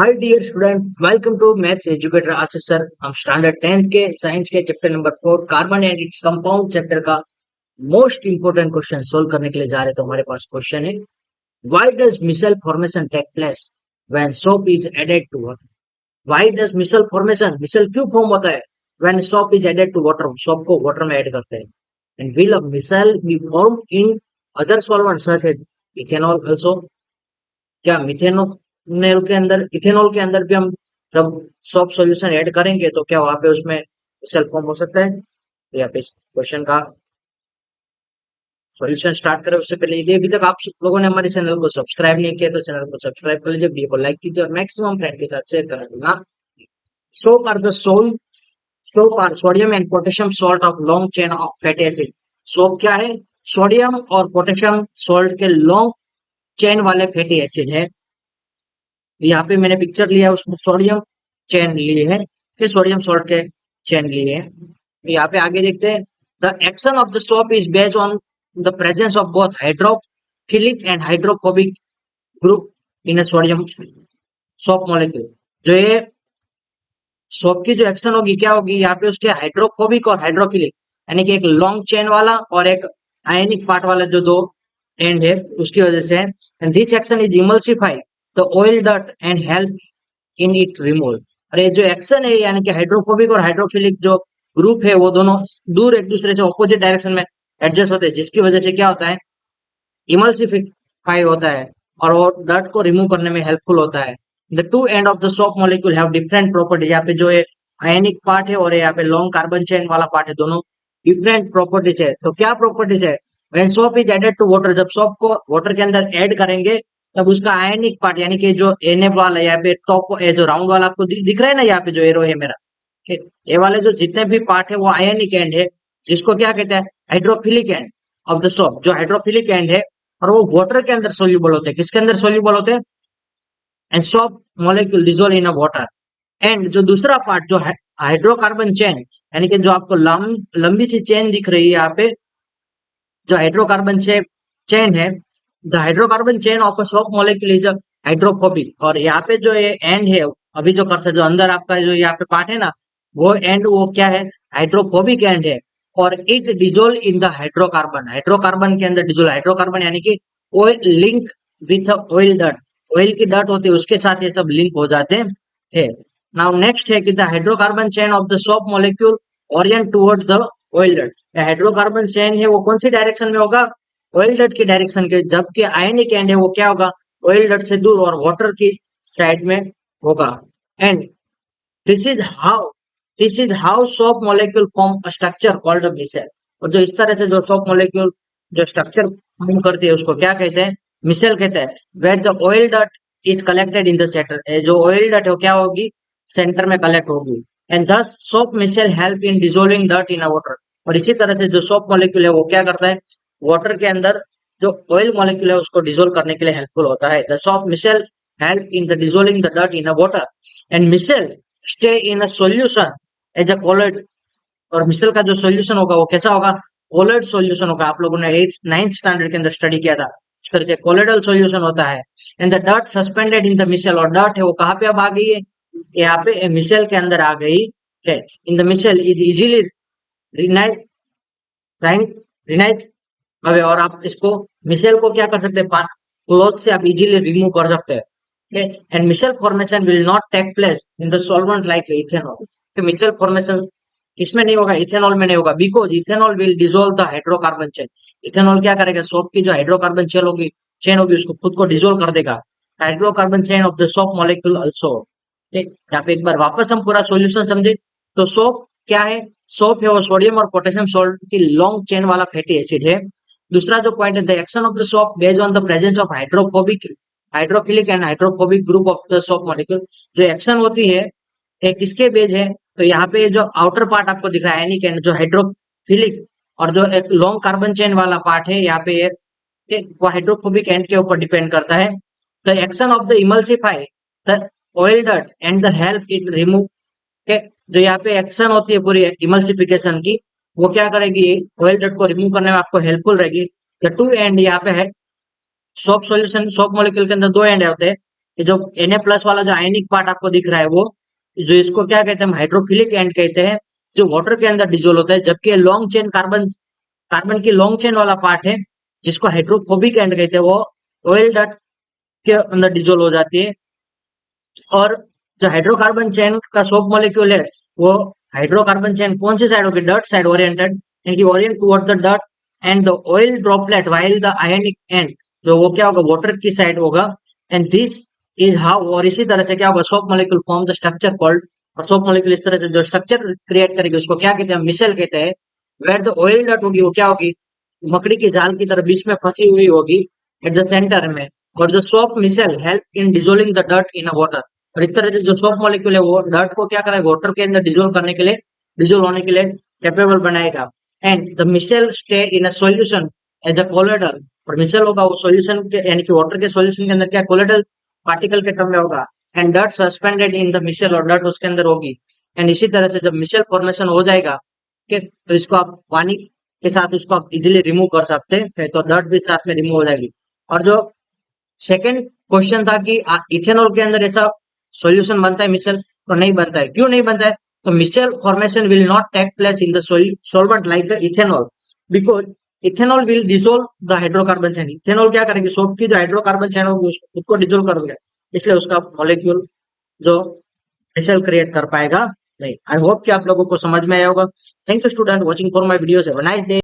Hi dear student, welcome to maths educator Ashish sir. हम standard 10th के science के chapter number 4 carbon and its compound chapter का most important question solve करने के लिए जा रहे हैं। तो हमारे पास क्वेश्चन है, why does micelle formation take place when soap is added to water. Why does micelle formation, micelle क्यों फॉर्म होता है when soap is added to water, soap को वाटर में ऐड करते हैं। And will a micelle be form in other solvent such as ethanol also. क्या ethanol के अंदर भी हम जब सॉप सॉल्यूशन ऐड करेंगे तो क्या वहां पे उसमें सेल फॉर्म हो सकता है। तो यहाँ पे इस क्वेश्चन का सॉल्यूशन स्टार्ट करें उससे पहले यदि अभी तक आप लोगों ने हमारे चैनल को सब्सक्राइब नहीं किया तो चैनल को सब्सक्राइब कर लीजिए, वीडियो को लाइक कीजिए और मैक्सिमम फ्रेंड के साथ शेयर करना। Soap are the soap are sodium and potassium salt of long chain of fatty acid. Soap क्या है? सोडियम और पोटेशियम सॉल्ट के लॉन्ग चेन वाले फैटी एसिड है। यहाँ पे मैंने पिक्चर लिया है, उसमें सोडियम चेन लिए है कि सोडियम सॉल्ट के चेन लिए है। यहाँ पे आगे देखते हैं, the action of the soap is based on the presence of both hydrophilic and hydrophobic group in a sodium soap molecule. जो ये सोप की जो एक्शन होगी क्या होगी, यहाँ पे उसके हाइड्रोफोबिक और हाइड्रोफिलिक यानी कि एक लॉन्ग चेन वाला और एक आयनिक पार्ट वाला जो दो एंड है उसकी वजह से, and this action is emulsify the oil dot and help in it removal. और ये जो एक्शन है यानी कि हाइड्रोफोबिक और हाइड्रोफिलिक जो ग्रुप है वो दोनों दूर एक दूसरे से ऑपोजिट डायरेक्शन में एडजस्ट होते हैं, जिसकी वजह से क्या होता है, इमल्सिफाई होता है और वो डर्ट को रिमूव करने में हेल्पफुल होता है। The two end of the soap molecule have different properties. यहाँ पे जो है आयनिक पार्ट है और यहाँ पे लॉन्ग कार्बन चेन वाला पार्ट है, दोनों डिफरेंट प्रॉपर्टीज है। तो क्या प्रॉपर्टीज है? When soap is added to water, जब सोप को वाटर के अंदर ऐड करेंगे तब उसका आयनिक पार्ट यानी कि जो एनएफ वाला यहाँ पे टॉप जो राउंड वाला आपको दिख रहा है ना, यहाँ पे जो एरो है मेरा, ये वाले जो जितने भी पार्ट है वो आयनिक एंड है, जिसको क्या कहते हैं, hydrophilic end of the soap. जो हाइड्रोफिलिक एंड है और वो वाटर के अंदर सोल्यूबल होते हैं। किसके अंदर सोल्यूबल होते हैं? And soap molecule dissolve in a water. And जो दूसरा पार्ट जो है हाइड्रोकार्बन चेन यानी कि जो आपको लंबी सी चेन दिख रही है यहाँ पे, जो हाइड्रोकार्बन चेन है, the hydrocarbon chain of a soap molecule is hydrophobic. और यहाँ पे जो ये एंड है, अभी जो कर्सर जो अंदर आपका जो यहाँ पे पार्ट है ना, वो एंड वो क्या है, हाइड्रोफोबिक एंड है। और it dissolve in the hydrocarbon, hydrocarbon के अंदर डिजोल्व, हाइड्रोकार्बन यानी कि oil link with oil dot, oil की डट होती है उसके साथ ये सब लिंक हो जाते हैं। नाउ नेक्स्ट है कि the hydrocarbon chain of the soap molecule Orient toward the oil dot. Hydrocarbon chain है वो कौन सी डायरेक्शन में होगा? ऑयल डट की डायरेक्शन के, जबकि आयनिक एंड है वो क्या होगा, ऑयल डट से दूर और वाटर की साइड में होगा। And this is how soap molecule form a structure called a micelle. और जो इस तरह से जो सोप मॉलिक्यूल जो स्ट्रक्चर फॉर्म करती है उसको क्या कहते हैं, मिसेल कहते हैं। वेयर द ऑयल डट is collected in the centre, जो ऑयल डट है वो क्या होगी, सेंटर में कलेक्ट होगी। And this soap micelle help in dissolving डट इन अ वाटर। और इसी तरह से जो सोप मॉलिक्यूल है वो क्या करता है, वाटर के अंदर जो ऑयल मॉलिक्यूल है उसको डिसॉल्व करने के लिए हेल्पफुल होता है। The soap micelle help in the dissolving the डट in a water and micelle stay in a solution as a colloid. और मिसेल का जो सॉल्यूशन होगा वो कैसा होगा, कोलोइड सॉल्यूशन होगा। आप लोगों ने 9th स्टैंडर्ड के अंदर स्टडी किया था, इस तरह से कोलोइडल सॉल्यूशन होता है। एंड द डट सस्पेंडेड इन द मिसेल, और डट है वो कहाँ पे अब आ गई है, यहाँ पे मिसेल के अंदर आ गई है। In the micelle is easily rinse rinse away. और आप इसको मिसेल को क्या कर सकते हैं, क्लॉथ से आप इजीली रिमूव कर सकते हैं। And micelle formation will not take place in the solvent like ethanol. Micelle formation इसमें नहीं होगा, इथेनॉल में नहीं होगा, because ethanol will dissolve the hydrocarbon chain. Ethanol क्या करेगा, सोप की जो हाइड्रोकार्बन चेन होगी उसको खुद को डिसॉल्व कर देगा। Hydrocarbon chain of the soap molecule also. यहाँ पे एक बार वापस हम पूरा सॉल्यूशन समझे तो सोप क्या है, सोप है वो सोडियम और पोटेशियम सॉल्ट की लॉन्ग चेन वाला फैटी एसिड है। दूसरा जो पॉइंट है, the action of the soap based on the presence of hydrophilic and hydrophobic group of the soap molecule. जो एक्शन होती है ये किसके बेस है, तो यहाँ पे जो आउटर पार्ट आपको दिख रहा है यानी कि जो हाइड्रोफिलिक और जो एक लॉन्ग कार्बन चेन वाला पार्ट है यहाँ पे वो हाइड्रोफोबिक एंड के ऊपर डिपेंड करता है। The action of the emulsify the oil dot and the help it remove. जो यहाँ पे एक्शन होती है पूरी इमल्सिफिकेशन की, वो क्या करेगी, ऑयल डट को रिमूव करने में आपको हेल्पफुल रहेगी। द टू एंड यहाँ पे है सोप सॉल्यूशन, सोप मॉलिक्यूल के अंदर दो एंड होते हैं, कि जो Na+ वाला जो आयनिक पार्ट आपको दिख रहा है वो जो इसको क्या कहते हैं हाइड्रोफिलिक एंड कहते हैं, जो वाटर के अंदर डिजोल्व होता है, जबकि लॉन्ग चेन कार्बन कार्बन की लॉन्ग चेन वाला पार्ट है जिसको हाइड्रोफोबिक एंड कहते हैं, वो ऑयल डट के अंदर डिजोल्व हो जाती है। और जो हाइड्रोकार्बन चेन का सोप मॉलिक्यूल है वो हाइड्रोकार्बन चेन कौन सी साइड होगी, डट साइड ओरिएंटेड, यानी कि Orient toward the dot, and the oil droplet while the ionic and जो वो क्या होगा वाटर की साइड होगा। एंड दिस इज हाउ, और इसी तरह से क्या होगा soap molecule form the structure called, और सोप मॉलिक्यूल इस तरह से जो स्ट्रक्चर क्रिएट करेगी उसको क्या कहते हैं, मिसेल कहते हैं। वेयर द ऑयल डट होगी वो क्या होगी, मकड़ी की जाल की तरह बीच में फंसी हुई होगी एट द सेंटर में, और जो soap micelle help in dissolving the डट इन अ वाटर, और इस तरह से जो सोप मॉलिक्यूल है वो डर्ट को क्या करेगा वाटर के अंदर डिजोल्व करने के लिए, डिजोल्व होने के लिए कैपेबल बनाएगा। And the micelle stay in a solution as a colloidal, और मिसेल होगा वो सॉल्यूशन के यानी कि वाटर के सॉल्यूशन के अंदर क्या कोलोइडल पार्टिकल के टर्म में होगा। And dirt suspended in the micelle, और डर्ट उसके अंदर होगी। एंड इसी तरह से जब मिसेल फॉर्मेशन हो जाएगा कि तो इसको आप पानी के साथ उसको आप इजिली रिमूव कर सकते हैं, तो डर्ट भी साथ में रिमूव हो जाएगी। और जो सेकंड क्वेश्चन था कि इथेनॉल के अंदर ऐसा सॉल्यूशन बनता है मिसेल, तो नहीं बनता है। क्यों नहीं बनता है, तो micelle formation will not take place in the solvent like the ethanol, because ethanol will dissolve the hydrocarbon chain. Ethanol क्या करेगी, सोप की जो हाइड्रोकार्बन चेन होगी उसको डिसोल्व कर देगा, इसलिए उसका मॉलिक्यूल जो मिसेल क्रिएट कर पाएगा नहीं। आई होप कि आप लोगों को समझ में आया होगा। Thank you student watching for my videos, have a nice day.